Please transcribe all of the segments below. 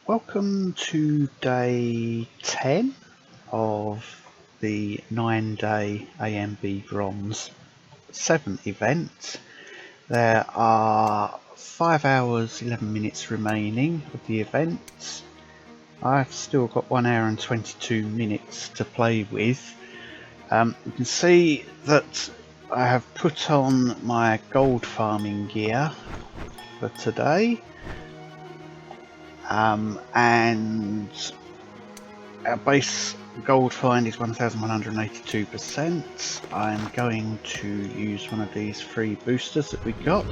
Welcome to day 10 of the 9-day ANB Bronze 7th event. There are 5 hours 11 minutes remaining of the event. I've still got 1 hour and 22 minutes to play with. You can see that I have put on my gold farming gear for today. And our base gold find is 1182%. I'm going to use one of these free boosters that we got.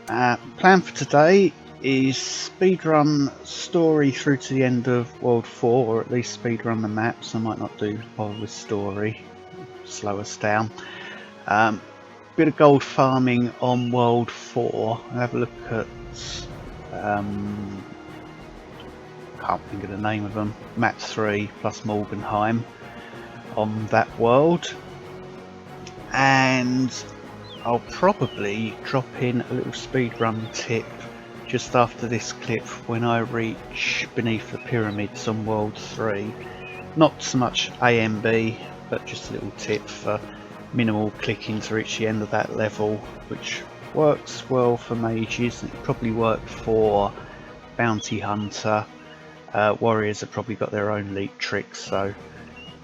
Plan for today is speedrun story through to the end of World 4, or at least speedrun the maps. I might not do bother with story, slow us down. Bit of gold farming on World 4. I'll have a look at can't think of the name of them, map 3 plus Morgenheim on that world, and I'll probably drop in a little speedrun tip just after this clip when I reach beneath the pyramids on world 3. Not so much ANB, but just a little tip for minimal clicking to reach the end of that level, which works well for mages, and it probably worked for bounty hunter. Warriors have probably got their own leap tricks, so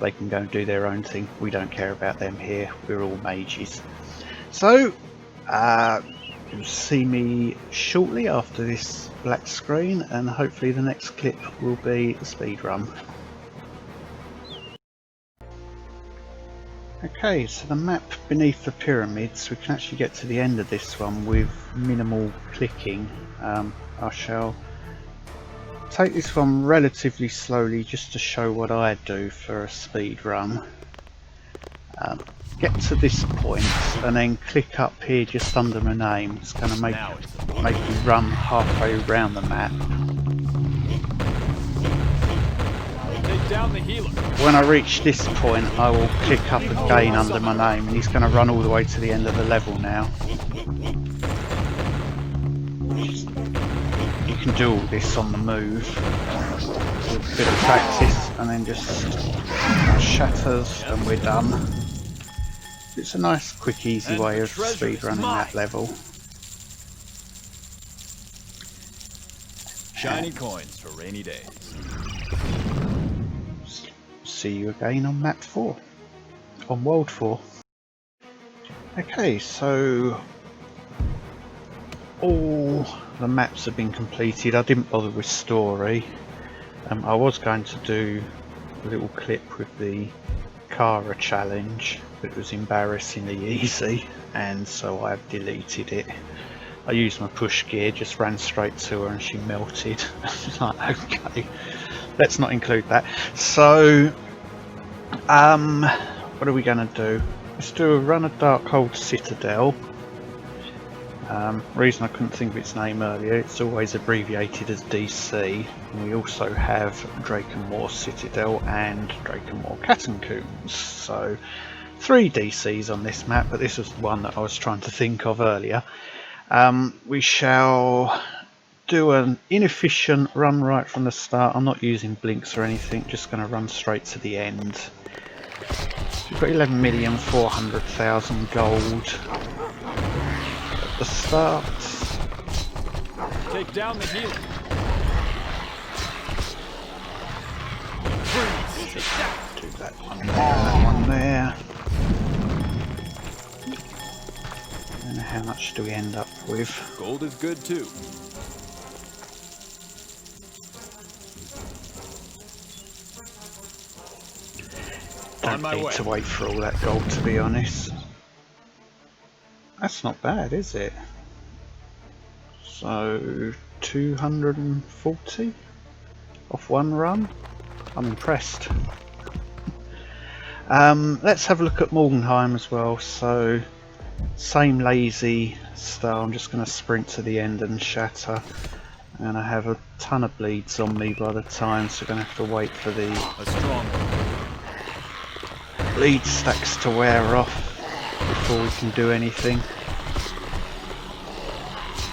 they can go and do their own thing. We don't care about them here, we're all mages. So you'll see me shortly after this black screen, and hopefully the next clip will be the speedrun. Okay, so the map beneath the pyramids, we can actually get to the end of this one with minimal clicking. I shall take this one relatively slowly just to show what I do for a speed run. Get to this point and then click up here just under my name. It's going to make me run halfway around the map. Take down the healer. When I reach this point, I will click up again under my name, and he's going to run all the way to the end of the level now. You can do all this on the move with a bit of practice, and then just shatters and we're done. It's a nice quick easy way of speedrunning that level. Shiny coins for rainy days. See you again on map 4, on world 4. Okay, so all the maps have been completed. I didn't bother with story. I was going to do a little clip with the Kara challenge, but it was embarrassingly easy, and so I've deleted it. I used my push gear, just ran straight to her and she melted. Like, okay, let's not include that. So what are we going to do? Let's do a run of Darkhold Citadel. Reason I couldn't think of its name earlier, it's always abbreviated as DC. And we also have Drakenmoor Citadel and Drakenmoor Catacombs. So 3 DCs on this map, but this was the one that I was trying to think of earlier. We shall do an inefficient run right from the start. I'm not using blinks or anything, just going to run straight to the end. So we've got 11,400,000 gold at the start. Take down the healer. Do that one there, that one there. And how much do we end up with? Gold is good too. Don't need to wait for all that gold, to be honest. That's not bad, is it? So 240 off one run. I'm impressed. Let's have a look at Morgenheim as well. So same lazy style. I'm just going to sprint to the end and shatter, and I have a ton of bleeds on me by the time, so I'm going to have to wait for the bleed stacks to wear off before we can do anything.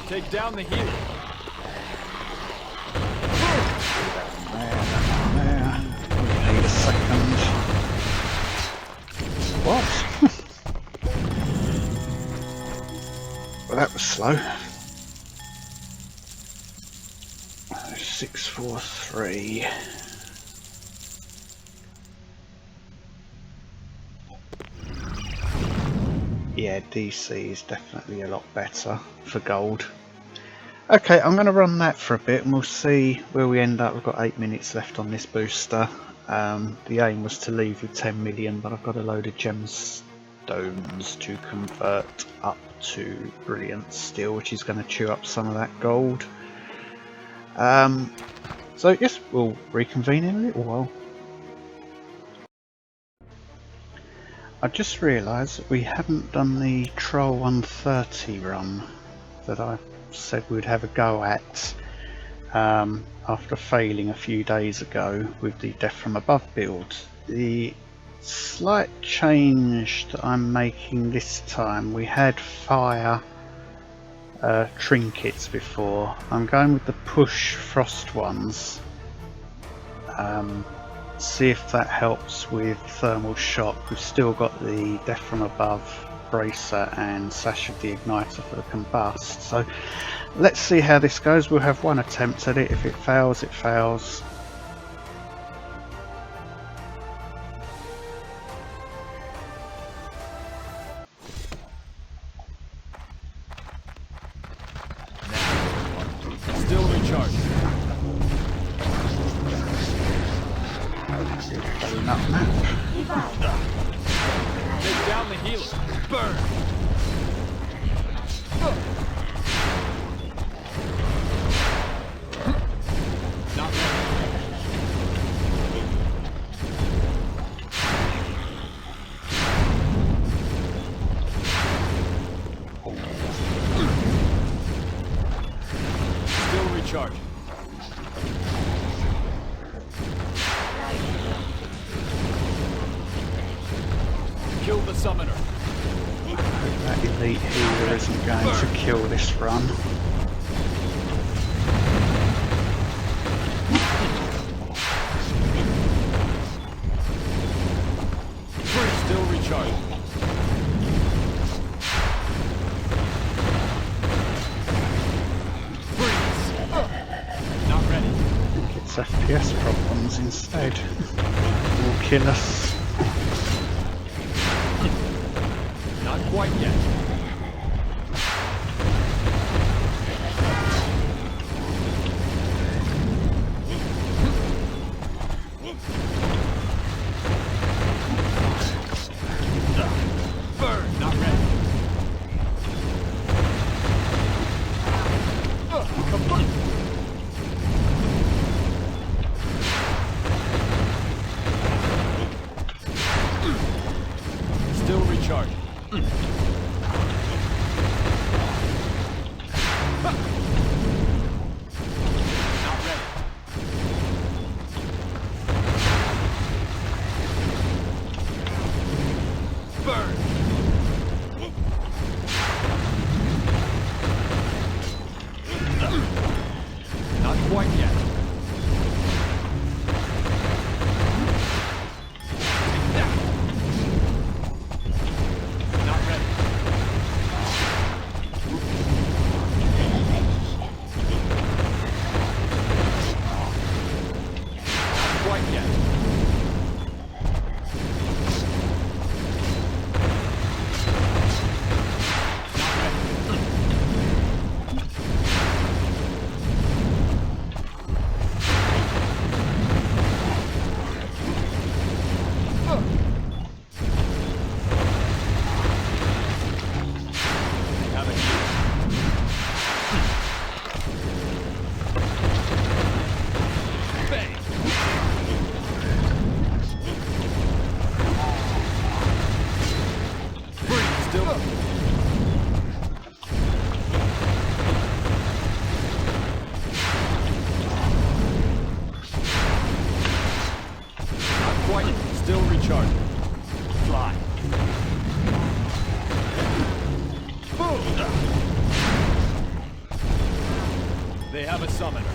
Take down the healer. second. What? Well, that was slow. 643. Yeah, DC is definitely a lot better for gold. Okay, I'm going to run that for a bit and we'll see where we end up. We've got 8 minutes left on this booster. The aim was to leave with 10 million, but I've got a load of gemstones to convert up to brilliant steel, which is going to chew up some of that gold. So yes, we'll reconvene in a little while. I just realised that we haven't done the Troll 130 run that I said we'd have a go at after failing a few days ago with the Death from Above build. The slight change that I'm making this time, we had fire trinkets before. I'm going with the push frost ones. See if that helps with thermal shock. We've still got the Death from Above bracer and Sash of the Igniter for the combust. So let's see how this goes. We'll have one attempt at it. If it fails, it fails. Still recharged. Following up map. Take down the healer. Burn. Not ready. Still recharging. Kill the summoner. That elite healer isn't going to kill this run. Still recharging. Freeze. Not ready. I think it's FPS problems instead. Will kill us. Not quite yet. Burn. Not ready. Still recharging. Not ready. Burn. Not quite yet. Not ready. Not quite yet. Not ready. Have it. Bang. Breathe still. Not quite. Still recharging. Fly. Boom. They have a summoner.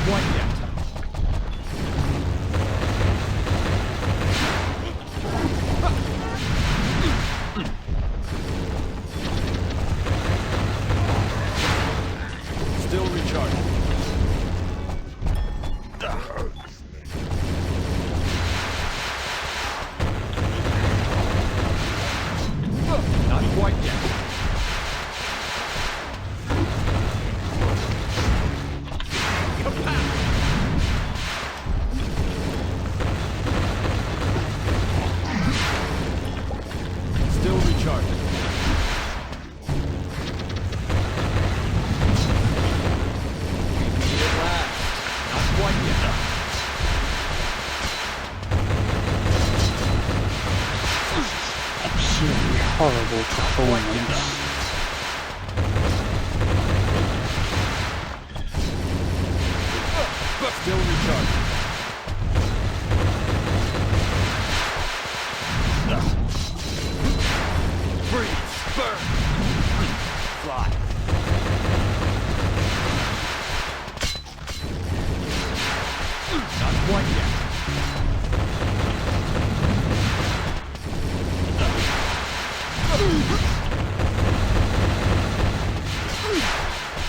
quite yet. Still recharging. Not quite yet. Still recharging. Need it last. Not quite yet. Absolutely horrible performance. Still recharging. Freeze. Burn. Fly. Not quite yet.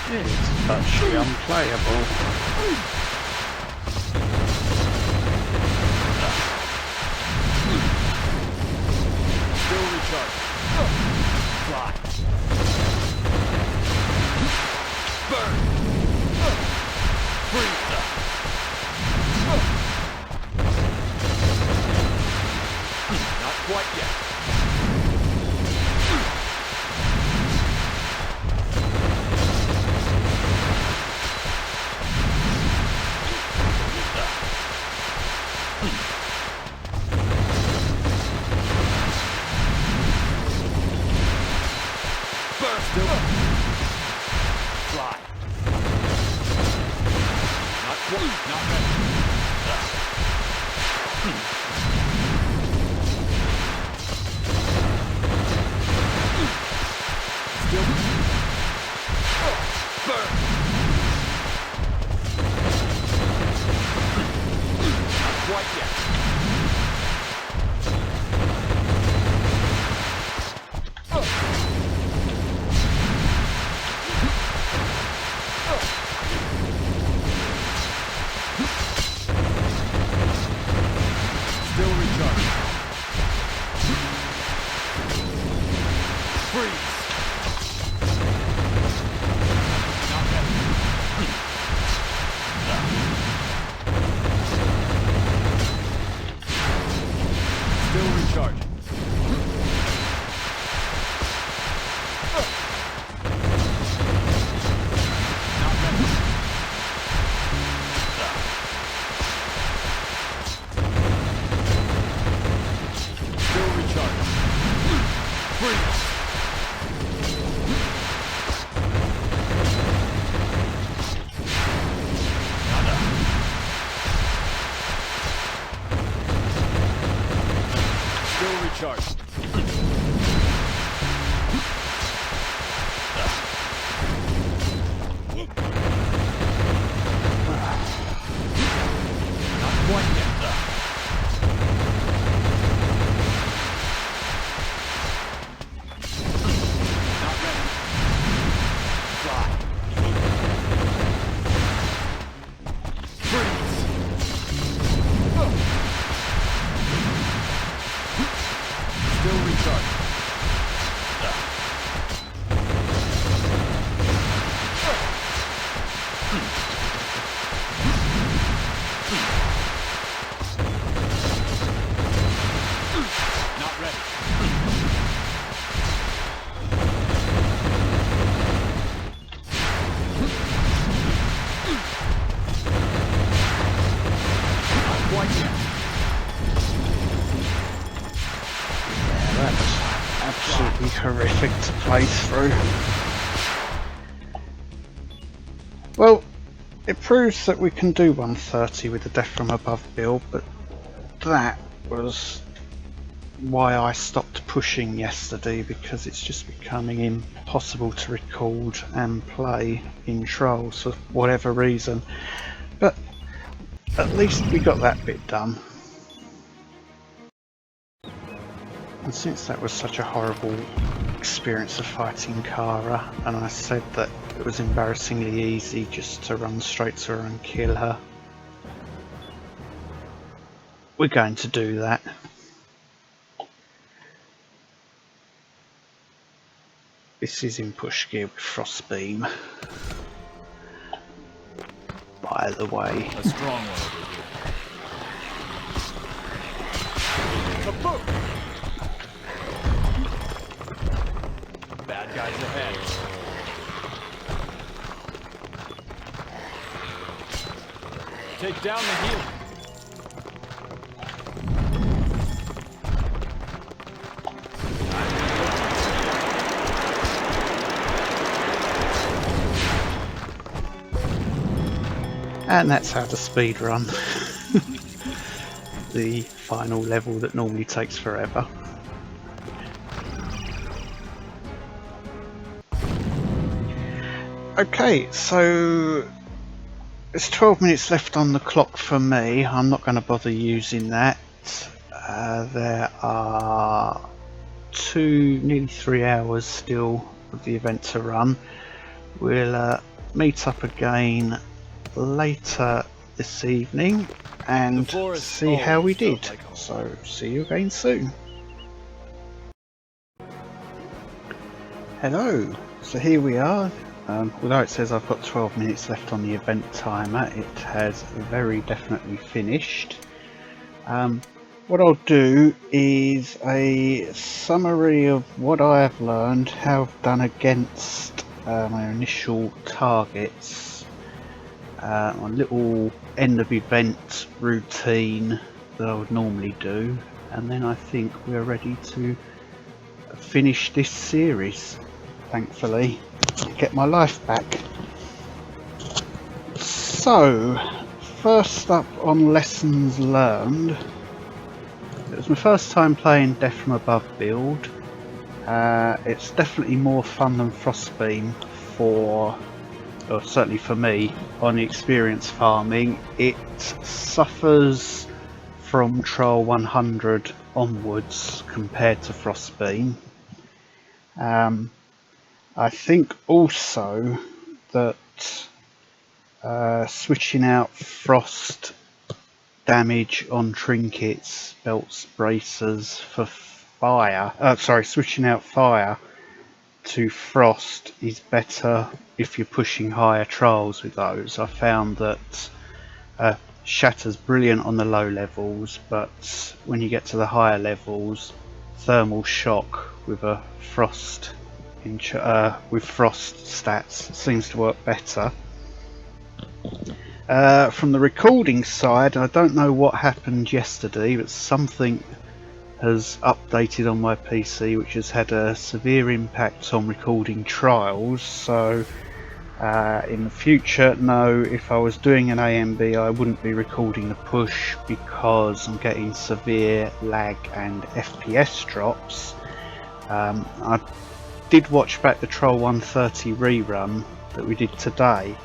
It's virtually unplayable. Still recharging. Fly. Burn. Freeze. Not quite yet. Still. Fly. Not quite. Not ready. Still. Burn. Not quite yet. Still recharging. Freeze. Not ready. Still recharging. Not ready. Still recharging. Freeze. Still recharging. Not quite yet. Not ready. Fly. Freeze. Still recharging. Not ready. Not quite yet. Yeah, that's absolutely horrific to play through. Well, it proves that we can do 130 with the Death from Above build, but that was why I stopped pushing yesterday, because it's just becoming impossible to record and play in Trolls for whatever reason. But at least we got that bit done. And since that was such a horrible experience of fighting Kara, and I said that it was embarrassingly easy just to run straight to her and kill her, we're going to do that. This is in push gear with Frost Beam, by the way. A strong one over here. Bad guys ahead. Take down the heel. And that's how to speed run the final level that normally takes forever. Okay, so there's 12 minutes left on the clock for me. I'm not going to bother using that. There are nearly 3 hours still of the event to run. We'll meet up again later this evening and see how we did. So see you again soon. Hello, so here we are. Although it says I've got 12 minutes left on the event timer, it has very definitely finished. What I'll do is a summary of what I have learned, how I've done against my initial targets, my little end of event routine that I would normally do, and then I think we're ready to finish this series, thankfully, get my life back. So, first up on lessons learned, it was my first time playing Death from Above build. It's definitely more fun than Frostbeam or certainly for me, on experience farming. It suffers from Trial 100 onwards compared to Frostbeam. I think also that switching out frost damage on trinkets, belts, bracers for fire, switching out fire to frost is better if you're pushing higher trials with those. I found that Shatter's brilliant on the low levels, but when you get to the higher levels, thermal shock with a frost with frost stats seems to work better. From the recording side, I don't know what happened yesterday, but something has updated on my PC which has had a severe impact on recording trials. So in the future, no, if I was doing an ANB I wouldn't be recording the push because I'm getting severe lag and FPS drops. I did watch back the Troll 130 rerun that we did today,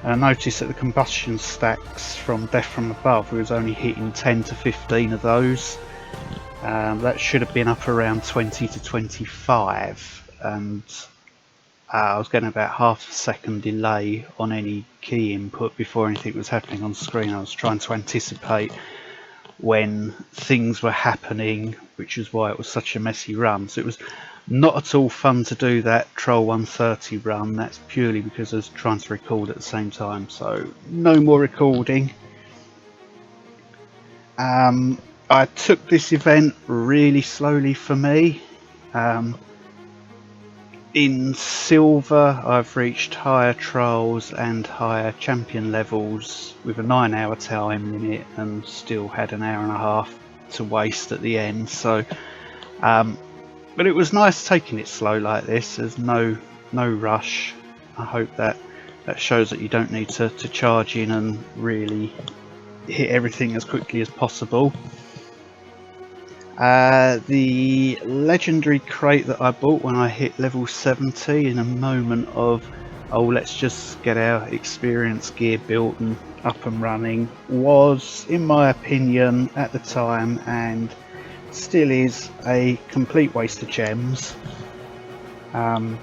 and I noticed that the combustion stacks from Death from Above, we was only hitting 10 to 15 of those. That should have been up around 20 to 25, and I was getting about half a second delay on any key input before anything was happening on screen. I was trying to anticipate when things were happening, which is why it was such a messy run. So it was not at all fun to do that Troll 130 run. That's purely because I was trying to record at the same time, so no more recording. I took this event really slowly for me. In Silver I've reached higher trials and higher champion levels with a 9-hour time limit and still had an hour and a half to waste at the end. So but it was nice taking it slow like this. There's no rush. I hope that shows that you don't need to charge in and really hit everything as quickly as possible. The legendary crate that I bought when I hit level 70 in a moment of oh, let's just get our experience gear built and up and running, was, in my opinion, at the time, and still is, a complete waste of gems. On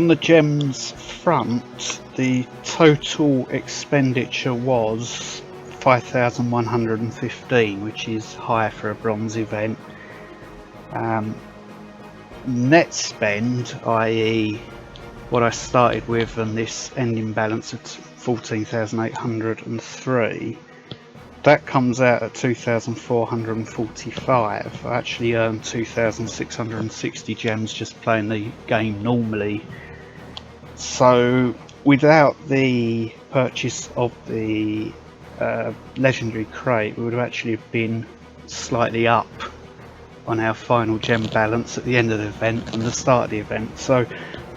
the gems front, the total expenditure was 5,115, which is high for a bronze event. Net spend, i.e. what I started with, and this ending balance at 14,803, that comes out at 2,445. I actually earned 2,660 gems just playing the game normally. So without the purchase of the legendary crate, we would have actually been slightly up on our final gem balance at the end of the event and the start of the event. So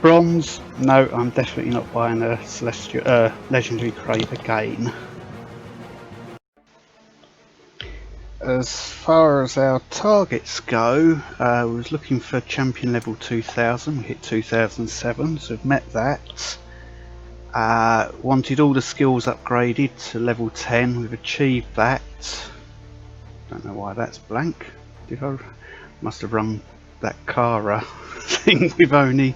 bronze, no, I'm definitely not buying a celestial legendary crate again. As far as our targets go, we was looking for champion level 2000. We hit 2007, so we've met that. Wanted all the skills upgraded to level 10. We've achieved that. Don't know why that's blank. Must have run that Kara thing with only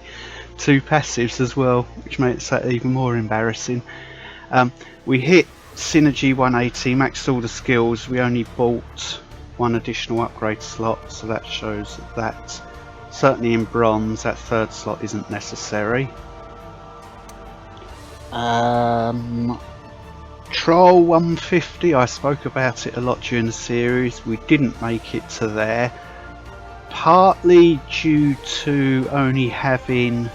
2 passives as well, which makes that even more embarrassing. We hit Synergy 180, maxed all the skills. We only bought 1 additional upgrade slot, so that shows that certainly in bronze that 3rd slot isn't necessary. Troll 150, I spoke about it a lot during the series. We didn't make it to there, partly due to only having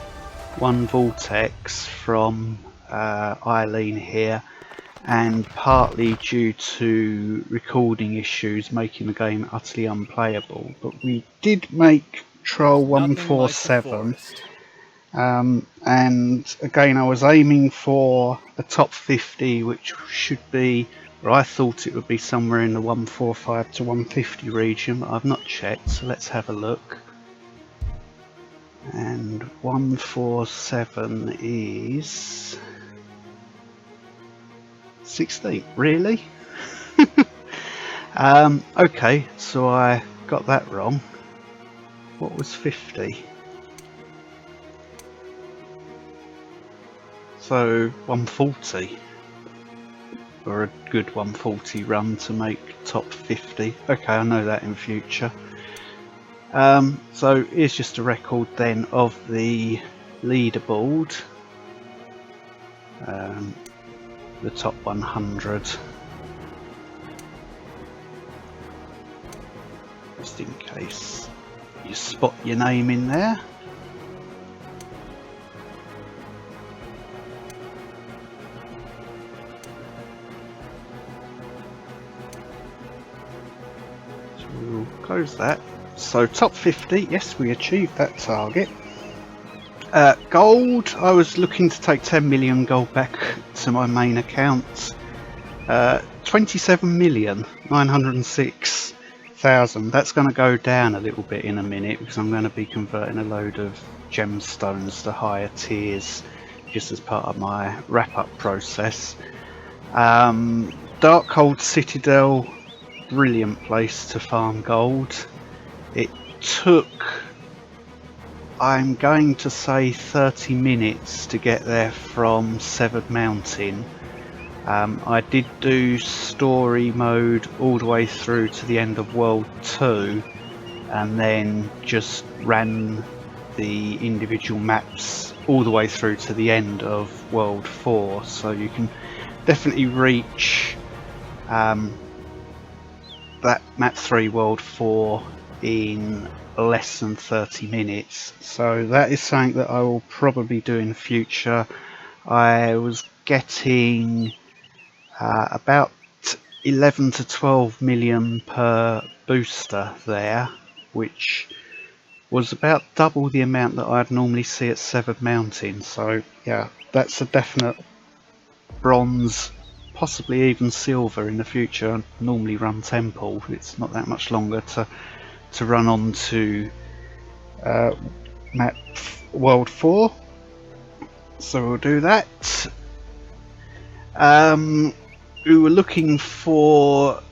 1 vortex from Eileen here, and partly due to recording issues making the game utterly unplayable. But we did make Troll 147, and again I was aiming for a top 50, which should be, or I thought it would be somewhere in the 145 to 150 region, but I've not checked, so let's have a look. And 147 is 16, really? Okay, so I got that wrong. What was 50? So 140, or a good 140 run to make top 50. Okay, I know that in future. So here's just a record then of the leaderboard. The top 100, just in case you spot your name in there. So we'll close that. So top 50, yes, we achieved that target. Gold, I was looking to take 10 million gold back to my main account. 27,906,000. That's going to go down a little bit in a minute because I'm going to be converting a load of gemstones to higher tiers just as part of my wrap-up process. Darkhold Citadel, brilliant place to farm gold. It took, I'm going to say, 30 minutes to get there from Severed Mountain. I did do story mode all the way through to the end of World 2 and then just ran the individual maps all the way through to the end of World 4, so you can definitely reach that map 3 World 4 in less than 30 minutes, so that is something that I will probably do in the future. I was getting about 11 to 12 million per booster there, which was about double the amount that I'd normally see at Severed Mountain. So yeah, that's a definite bronze, possibly even silver in the future. I normally run Temple, it's not that much longer to run on to map World 4. So we'll do that. We were looking for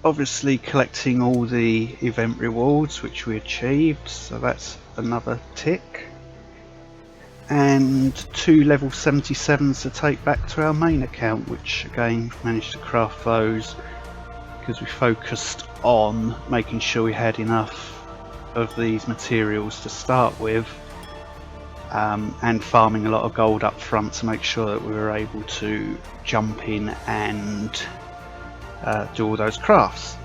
obviously collecting all the event rewards, which we achieved, so that's another tick. And 2 level 77s to take back to our main account, which again managed to craft those because we focused on making sure we had enough of these materials to start with, and farming a lot of gold up front to make sure that we were able to jump in and do all those crafts.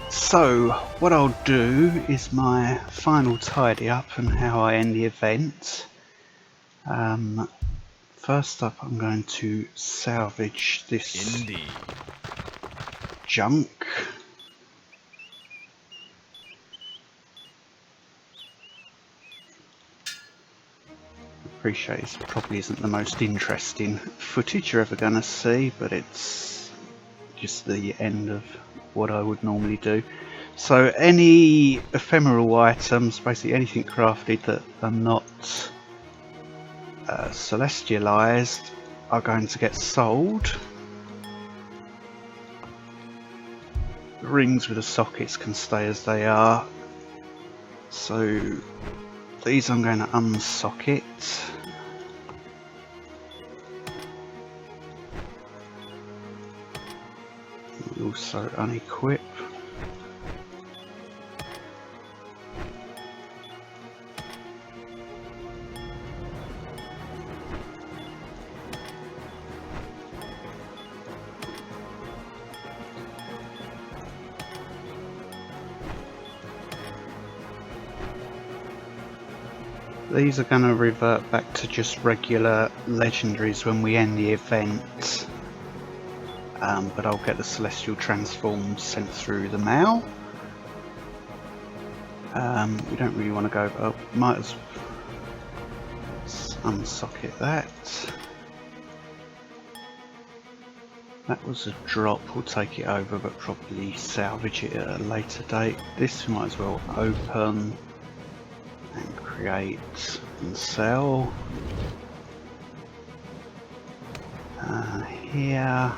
So what I'll do is my final tidy up and how I end the event. First up, I'm going to salvage this junk. Appreciate it probably isn't the most interesting footage you're ever going to see, but it's just the end of what I would normally do. So any ephemeral items, basically anything crafted that are not celestialized, are going to get sold. The rings with the sockets can stay as they are. So these I'm going to unsocket. Also unequip. These are going to revert back to just regular legendaries when we end the event, but I'll get the celestial transforms sent through the mail. We don't really want to go, oh, might as well unsocket that. That was a drop, we'll take it over but probably salvage it at a later date. This we might as well open and create and sell. Here.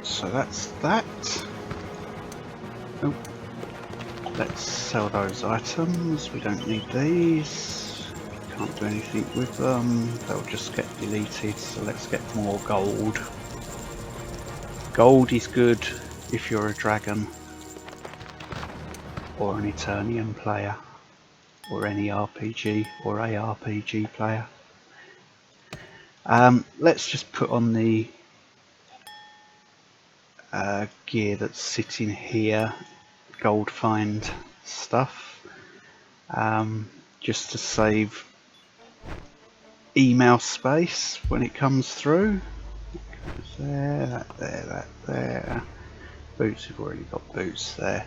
So that's that. Oh, let's sell those items. We don't need these. Can't do anything with them. They'll just get deleted. So let's get more gold. Gold is good if you're a dragon or an Eternian player or any RPG or ARPG player. Let's just put on the gear that's sitting here, gold find stuff, just to save email space when it comes through. There, that there, that there. Boots, we've already got boots there.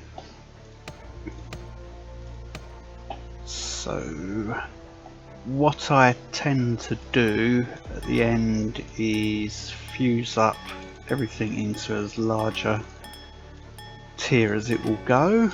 So what I tend to do at the end is fuse up everything into as large a tier as it will go.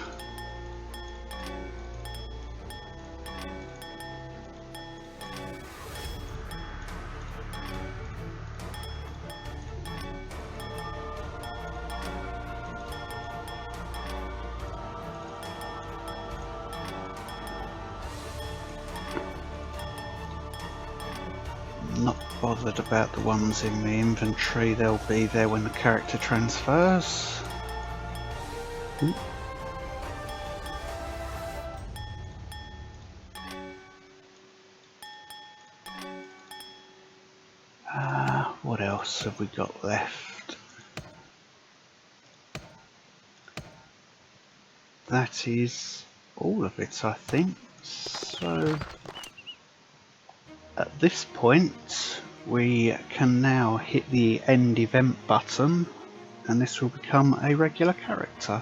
Not bothered about the ones in the inventory, they'll be there when the character transfers. What else have we got left? That is all of it, I think. So at this point we can now hit the end event button and this will become a regular character.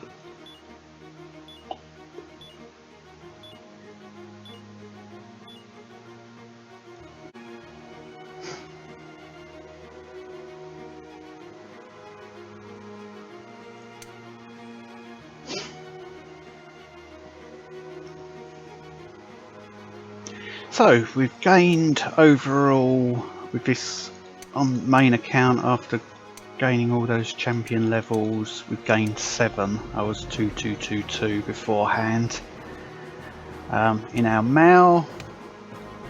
So we've gained overall with this on main account, after gaining all those champion levels, we've gained 7. I was 2222 beforehand. In our mail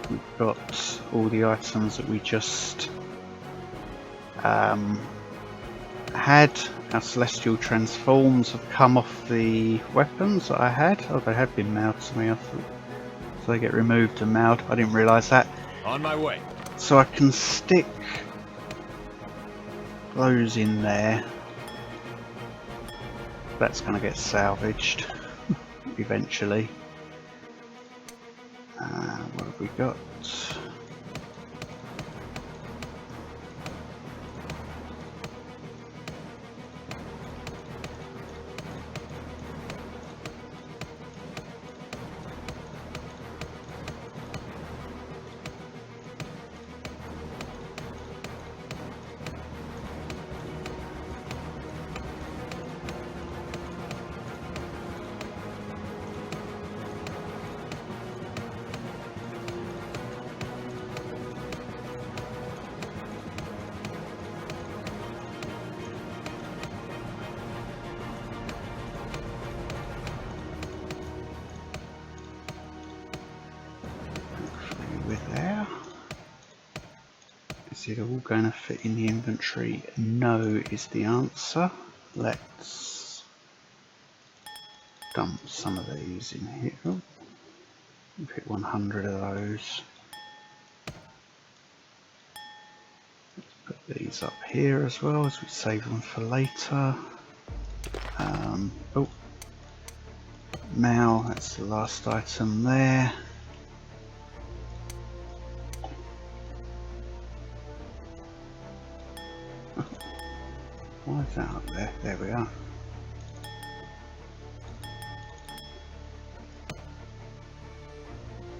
we've got all the items that we just had. Our celestial transforms have come off the weapons that I had. Oh, they had been mailed to me. I thought so they get removed and mailed. I didn't realise that. On my way. So I can stick those in there. That's going to get salvaged eventually. What have we got? There. Is it all going to fit in the inventory? No is the answer. Let's dump some of these in here. Oh, hit 100 of those. Let's put these up here as well as we save them for later. Oh, now that's the last item there. Why is that up there? There we are.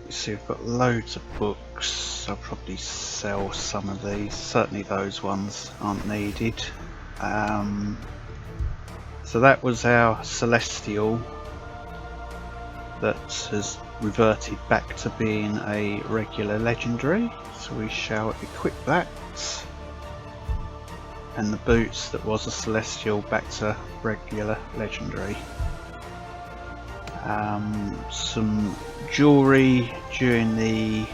You see, we've got loads of books. I'll probably sell some of these. Certainly those ones aren't needed. So that was our celestial that has reverted back to being a regular legendary. So we shall equip that. And the boots that was a celestial back to regular legendary. Some jewellery during the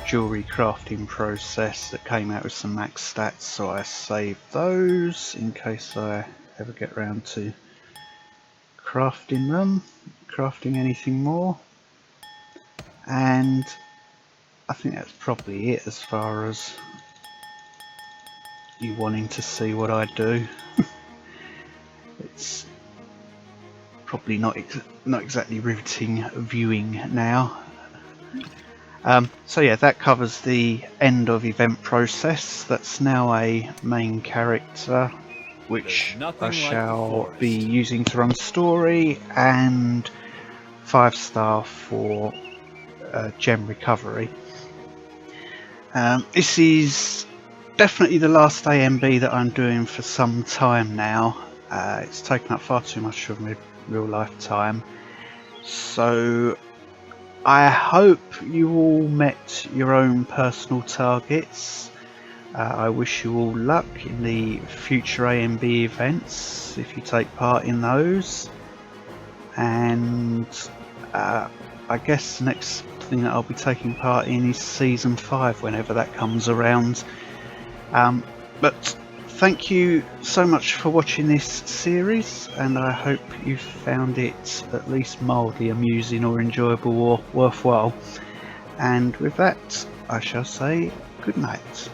jewellery crafting process that came out with some max stats, so I saved those in case I ever get around to crafting anything more. And I think that's probably it as far as you wanting to see what I do. It's probably not exactly riveting viewing now. So yeah, that covers the end of event process. That's now a main character which I shall be using to run story, and 5-star for gem recovery. This is definitely the last ANB that I'm doing for some time now. It's taken up far too much of my real life time. So I hope you all met your own personal targets. I wish you all luck in the future ANB events if you take part in those. And I guess the next thing that I'll be taking part in is Season 5 whenever that comes around. But thank you so much for watching this series, and I hope you found it at least mildly amusing or enjoyable or worthwhile. And with that, I shall say good night.